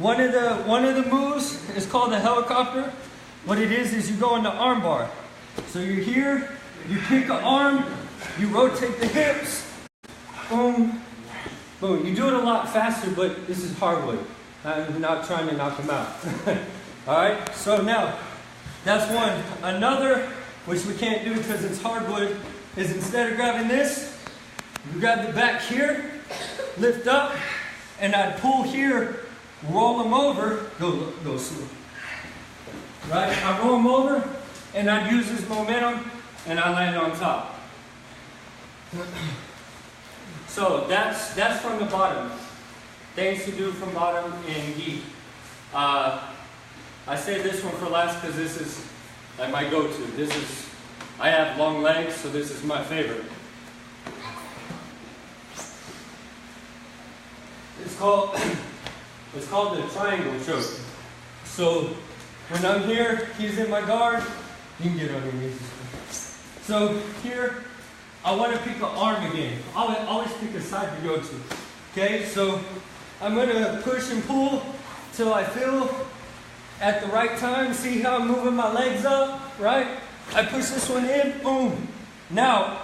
One of the moves is called the helicopter. What it is you go into arm bar. So you're here, you pick an arm, you rotate the hips, boom, boom. You do it a lot faster, but this is hardwood. I'm not trying to knock them out. All right, so now, that's one. Another, which we can't do because it's hardwood, is instead of grabbing this, you grab the back here, lift up, and I'd pull here, roll them over, go slow. Right, I roll them over, and I'd use this momentum, and I land on top. So that's from the bottom. Things to do from bottom in gi. I say this one for last because this is like my go-to. I have long legs, so this is my favorite. It's called the triangle choke. So when I'm here, he's in my guard. You can get on your knees. So here, I want to pick an arm again. I'll always pick a side to go to. Okay, so I'm going to push and pull till I feel at the right time. See how I'm moving my legs up, right? I push this one in, boom. Now,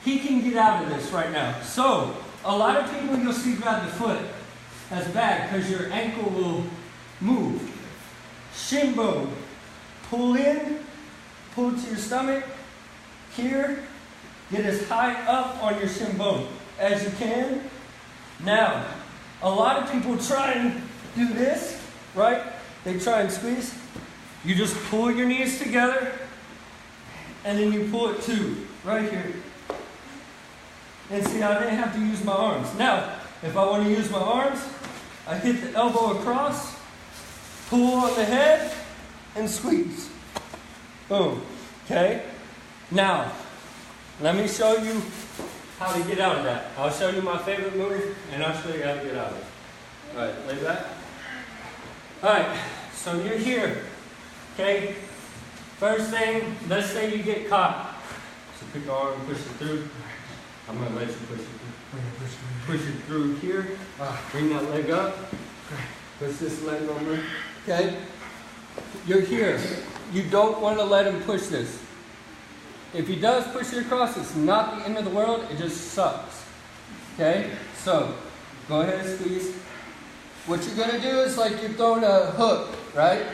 he can get out of this right now. So, a lot of people you'll see grab the foot. That's bad because your ankle will move. Shin bone. Pull in, pull to your stomach. Here, get as high up on your shin bone as you can. Now, a lot of people try and do this, right? They try and squeeze. You just pull your knees together, and then you pull it too, right here. And see, I didn't have to use my arms. Now, if I want to use my arms, I hit the elbow across, pull on the head, and squeeze. Boom. Okay? Now, let me show you how to get out of that. I'll show you my favorite move, and I'll show you how to get out of it. All right, lay back. All right, so you're here. Okay? First thing, let's say you get caught. So pick your arm, push it through. I'm going to let you push it through. Push it through here. Bring that leg up. Push this leg over. Okay? You're here. You don't want to let him push this. If he does push it across, it's not the end of the world. It just sucks. Okay? So, go ahead and squeeze. What you're going to do is like you're throwing a hook, right?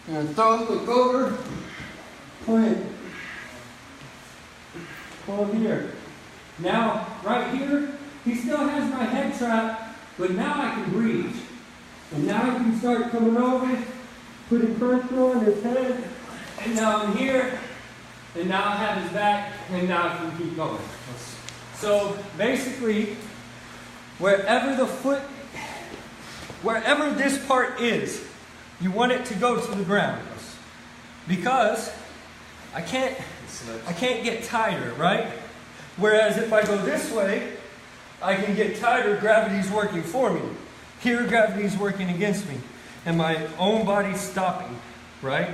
You're going to throw a hook over. Pull it. Pull here. Now, right here, he still has my head trapped, but now I can breathe. And now I can start coming over, putting pressure on his head, and now I'm here, and now I have his back, and now I can keep going. So basically, wherever this part is, you want it to go to the ground. Because I can't get tighter, right? Whereas if I go this way, I can get tighter, gravity's working for me. Here, gravity's working against me. And my own body's stopping, right?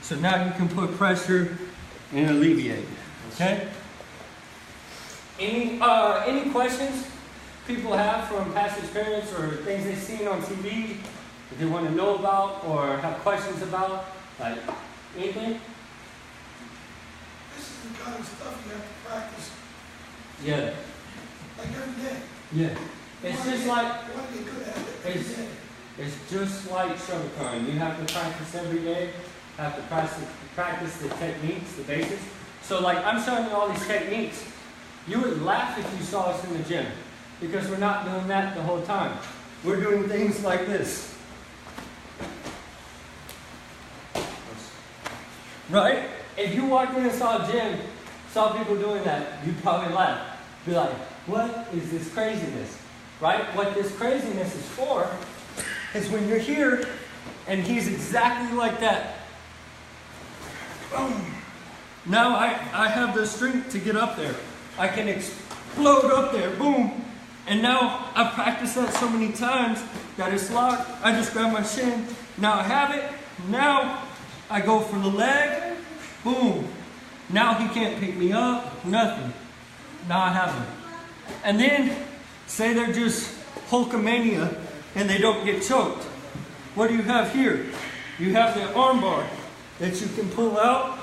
So now you can put pressure and alleviate, okay? Any questions people have from past experience or things they've seen on TV that they want to know about or have questions about? Like, anything? This is the kind of stuff you have to practice. Yeah. Like every day. Yeah. It's just like, You want to get good at it every day. it's just like Shotokan. You have to practice every day. Have to practice the techniques, the basics. So like I'm showing you all these techniques. You would laugh if you saw us in the gym because we're not doing that the whole time. We're doing things like this. Right? If you walked in and saw a gym, saw people doing that, you'd probably laugh. Be like, what is this craziness? Right? What this craziness is for is when you're here and he's exactly like that. Boom. Now I have the strength to get up there. I can explode up there. Boom. And now I've practiced that so many times that it's locked. I just grab my shin. Now I have it. Now I go for the leg. Boom. Now he can't pick me up. Nothing. Now I have him. And then, say they're just Hulkamania and they don't get choked. What do you have here? You have the arm bar that you can pull out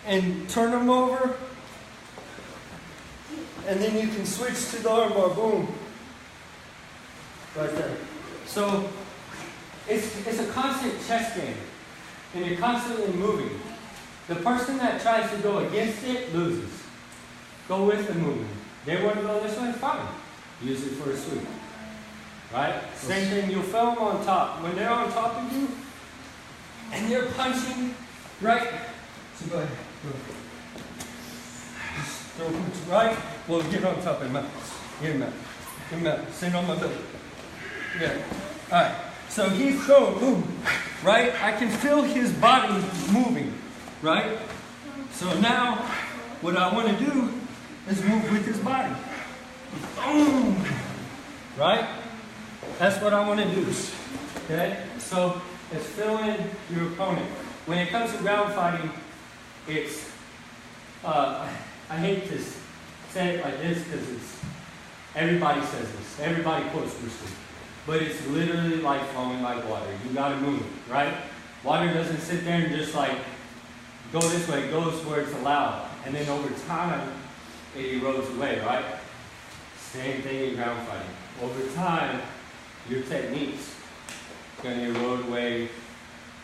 and turn them over, and then you can switch to the arm bar, boom, right there. So it's a constant chess game, and you're constantly moving. The person that tries to go against it loses. Go with the movement. They want to go this way, fine. Use it for a sweep. Right? Same thing, you'll feel them on top. When they're on top of you, and they're punching, right? So go ahead. Go. Just throw a punch right. Well, get on top of him. Get him out. Get him out. Sit on my belly. Yeah. Alright. So he's throwing, boom. Right? I can feel his body moving. Right? So now, what I want to do is move with his body. Boom. Right? That's what I want to do. Okay? So it's feeling your opponent. When it comes to ground fighting, it's, I hate to say it like this because everybody says this. Everybody quotes Bruce Lee. But it's literally like flowing like water. You got to move, right? Water doesn't sit there and just like go this way. It goes where it's allowed. And then over time, it erodes away, right? Same thing in ground fighting. Over time, your technique's going to erode away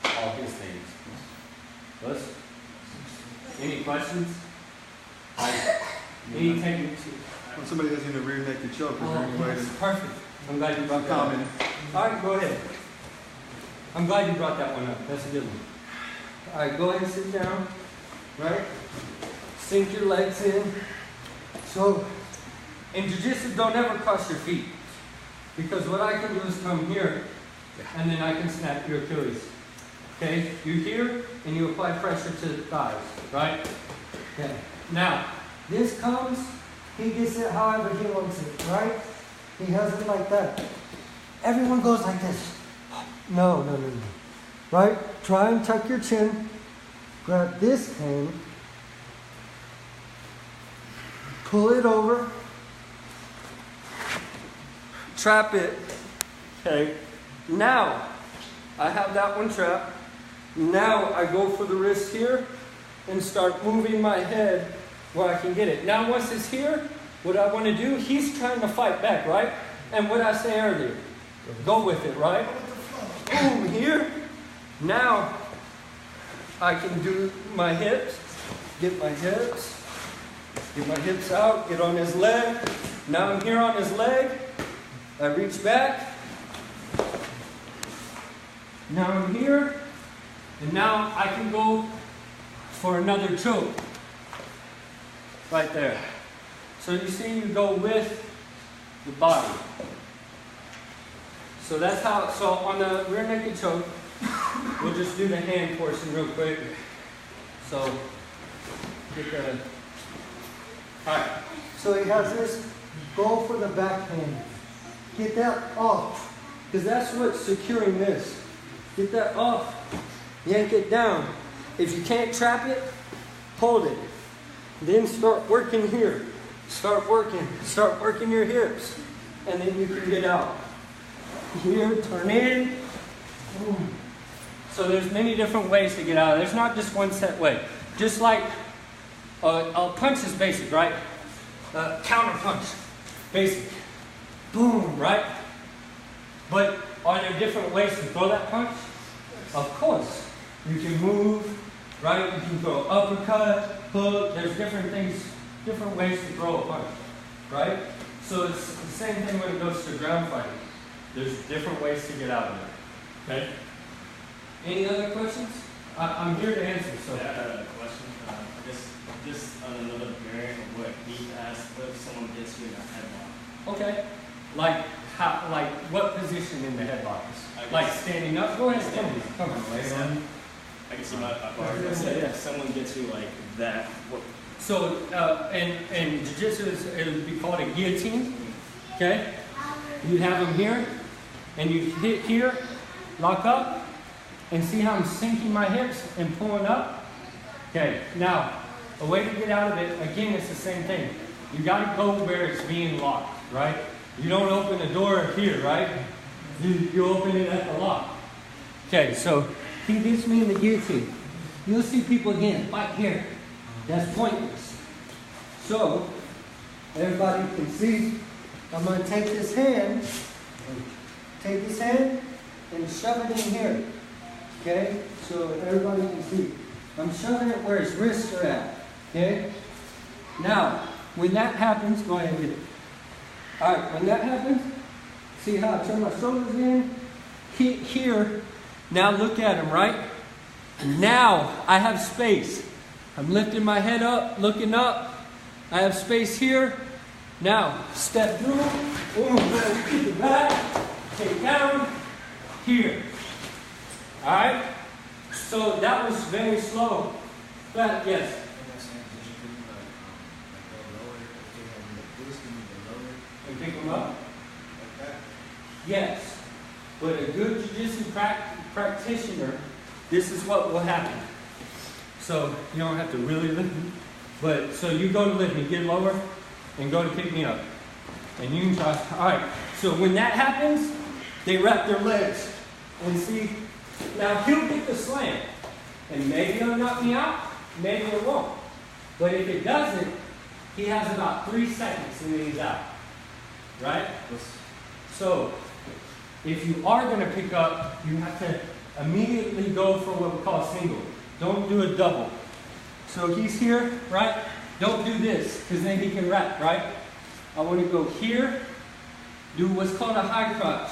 all his things. Liz? Any questions? Any techniques? When somebody does in a rear naked choke, is there any way to... Perfect. I'm glad you brought that up. All right, go ahead. I'm glad you brought that one up. That's a good one. All right, go ahead and sit down. Right? Sink your legs in. So, in jiu-jitsu, don't ever cross your feet. Because what I can do is come here, and then I can snap your Achilles. Okay? You're here, and you apply pressure to the thighs. Right? Okay. Now, this comes, he gets it however he wants it. Right? He has it like that. Everyone goes like this. No. Right? Try and tuck your chin. Grab this hand. Pull it over. Trap it. Okay. Now, I have that one trapped. Now I go for the wrist here and start moving my head where I can get it. Now once it's here, what I want to do, he's trying to fight back, right? And what I say earlier, go with it, right? Boom, here. Now, I can do my hips, get my hips out, get on his leg. Now I'm here on his leg. I reach back. Now I'm here. And now I can go for another choke. Right there. So you see, you go with the body. So that's how, so on the rear naked choke, we'll just do the hand portion real quick. So, get the, alright. So he has this, go for the backhand. Get that off, because that's what's securing this. Get that off, yank it down. If you can't trap it, hold it. Then start working here. Start working your hips, and then you can get out. Here, turn in. Boom. So there's many different ways to get out. There's not just one set way. Just like a punch is basic, right? Counter punch, basic. Boom, right? But are there different ways to throw that punch? Of course. You can move, right? You can throw uppercut, hook. There's different things, different ways to throw a punch, right? So it's the same thing when it goes to ground fighting. There's different ways to get out of it. Okay? Any other questions? I'm here to answer. So. Yeah, I had a question. I guess just another variant of what he asked. What if someone gets you in a headlock? Okay. Like how? Like what position in the headlock? Like standing up? Go ahead, stand. Come on, lay it on. I can see my part. If someone gets you like that, what? So in jiu-jitsu, it would be called a guillotine. Okay. You have them here, and you hit here, lock up, and see how I'm sinking my hips and pulling up? Okay, now, a way to get out of it, again, it's the same thing. You gotta go where it's being locked, right? You don't open the door here, right? You open it at the lock. Okay, so he gets me in the guillotine. You'll see people again, right here. That's pointless. So, everybody can see, I'm going to take this hand and shove it in here. Okay, so everybody can see. I'm shoving it where his wrists are at. Okay? Now, when that happens, go ahead and get it. Alright, when that happens, see how I turn my shoulders in? Here, now look at him, right? Now I have space. I'm lifting my head up, looking up. I have space here. Now, step through, kick it back, take down, here. Alright? So that was very slow. But yes. And pick them up? Yes. But a good jiu-jitsu practitioner, this is what will happen. So you don't have to really lift me. But so you go to lift me, get lower, and go to pick me up. And you can try. Alright. So when that happens, they wrap their legs. And see, now he'll get the slam. And maybe it'll knock me out, maybe it won't. But if it doesn't, he has about 3 seconds and then he's out. Right? So, if you are going to pick up, you have to immediately go for what we call a single. Don't do a double. So he's here, right? Don't do this, because then he can wrap, right? I want to go here, do what's called a high crotch.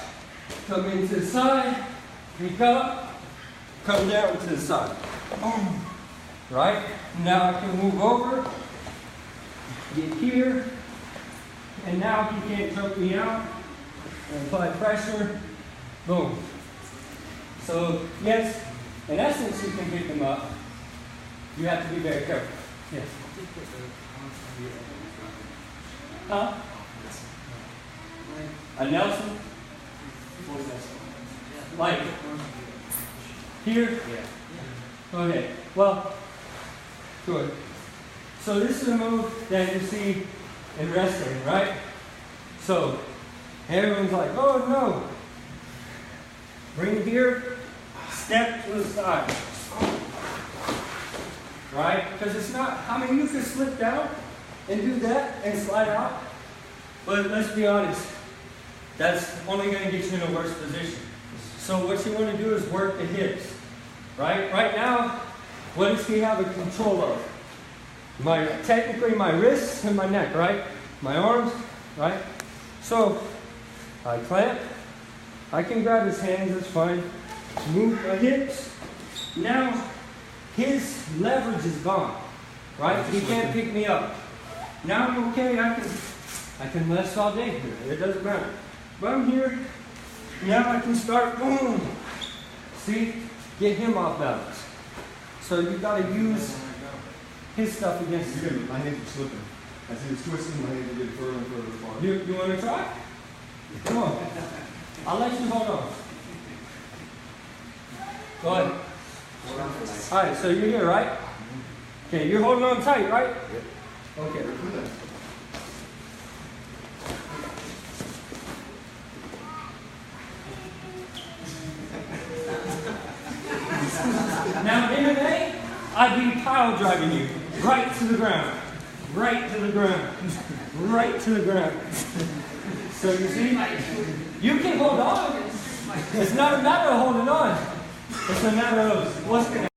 Come into the side, pick up, come down to the side. Boom. Right? Now I can move over, get here, and now he can't choke me out. And apply pressure. Boom. So, yes, in essence, you can pick them up. You have to be very careful. Yes. Huh? A Nelson? Like here? Yeah. Okay. Well, good. So this is a move that you see in wrestling, right? So everyone's like, oh no. Bring it here, step to the side. Right? Because it's not, I mean, you can slip down and do that and slide out. But let's be honest, that's only going to get you in a worse position. So what you want to do is work the hips. Right? Right now, what does he have a control of? Technically my wrists and my neck, right? My arms, right? So, I clamp. I can grab his hands, that's fine. Move my hips. Now, his leverage is gone, right? He can't pick me up. Now I'm okay, I can rest all day here. It doesn't matter. But I'm here. Now I can start, boom. See? Get him off balance. So you gotta use his stuff against him. My hands are slipping. As he was twisting, my hands are getting further and further apart. You want to try? Come on. I'll let you hold on. Go ahead. All right, so you're here, right? Okay, you're holding on tight, right? Yep. Okay. Now, MMA, I'd be pile driving you right to the ground. Right to the ground. Right to the ground. So you see, you can hold on. It's not a matter of holding on. It's a matter of what's going to